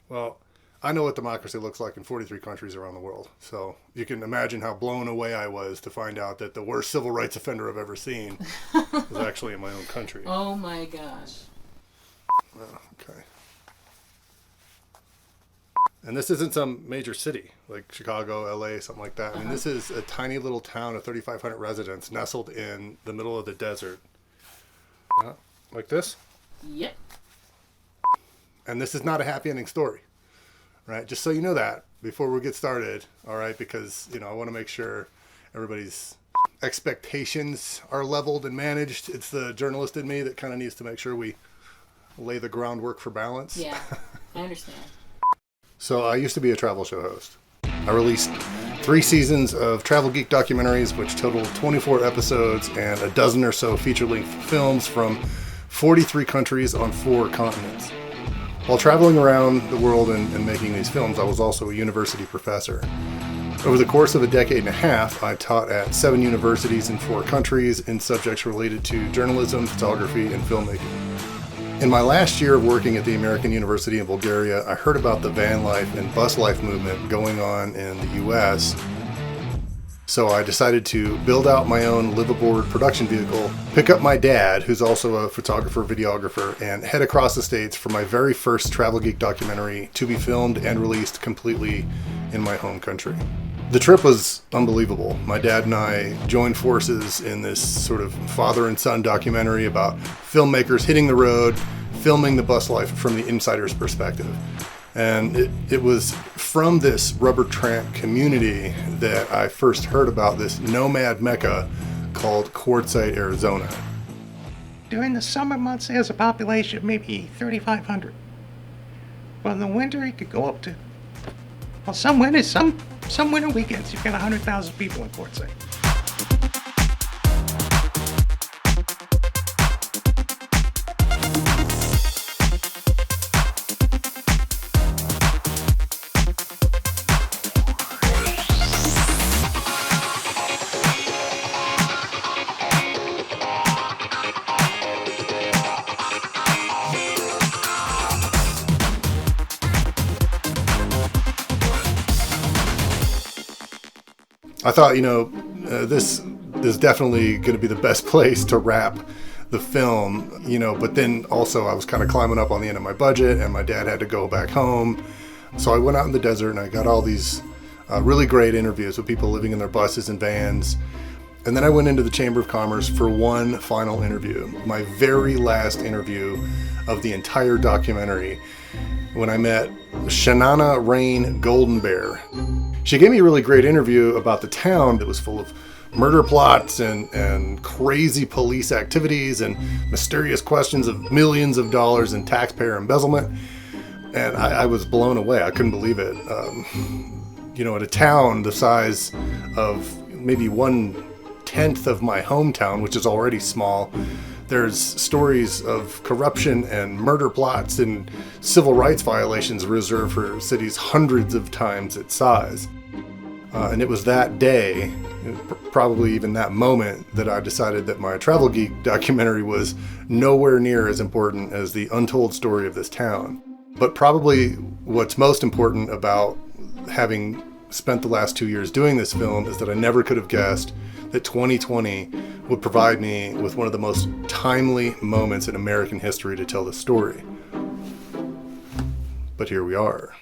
Well, I know what democracy looks like in 43 countries around the world. So you can imagine how blown away I was to find out that the worst civil rights offender I've ever seen was actually in my own country. Oh my gosh. Okay. And this isn't some major city like Chicago, LA, something like that. I mean, this is a tiny little town of 3,500 residents nestled in the middle of the desert. Like this. Yep. And this is not a happy ending story, right? Just so you know that before we get started, all right? Because, I want to make sure everybody's expectations are leveled and managed. It's the journalist in me that kind of needs to make sure we lay the groundwork for balance. Yeah, I understand. So I used to be a travel show host. I released 3 seasons of Travel Geek documentaries, which totaled 24 episodes and a dozen or so feature-length films from 43 countries on 4 continents. While traveling around the world and making these films, I was also a university professor. Over the course of a decade and a half, I taught at 7 universities in 4 countries in subjects related to journalism, photography, and filmmaking. In my last year of working at the American University in Bulgaria, I heard about the van life and bus life movement going on in the U.S., so I decided to build out my own live-aboard production vehicle, pick up my dad, who's also a photographer, videographer, and head across the states for my very first Travel Geek documentary to be filmed and released completely in my home country. The trip was unbelievable. My dad and I joined forces in this sort of father and son documentary about filmmakers hitting the road, filming the bus life from the insider's perspective. And it was from this rubber tramp community that I first heard about this nomad mecca called Quartzsite, Arizona. During the summer months, there's a population of maybe 3,500. But in the winter, it could go up to, well, some winters, some winter weekends, you've got 100,000 people in Quartzsite. I thought, this is definitely going to be the best place to wrap the film, but then also I was kind of climbing up on the end of my budget and my dad had to go back home. So I went out in the desert and I got all these really great interviews with people living in their buses and vans. And then I went into the Chamber of Commerce for one final interview, my very last interview of the entire documentary, when I met Shanana Rain Golden Bear. She gave me a really great interview about the town that was full of murder plots and crazy police activities and mysterious questions of millions of dollars in taxpayer embezzlement. And I was blown away. I couldn't believe it. At a town the size of maybe 1/10 of my hometown, which is already small, there's stories of corruption and murder plots and civil rights violations reserved for cities hundreds of times its size. And it was that day, probably even that moment, that I decided that my Travel Geek documentary was nowhere near as important as the untold story of this town. But probably what's most important about having spent the last 2 years doing this film is that I never could have guessed that 2020 would provide me with one of the most timely moments in American history to tell the story. But here we are.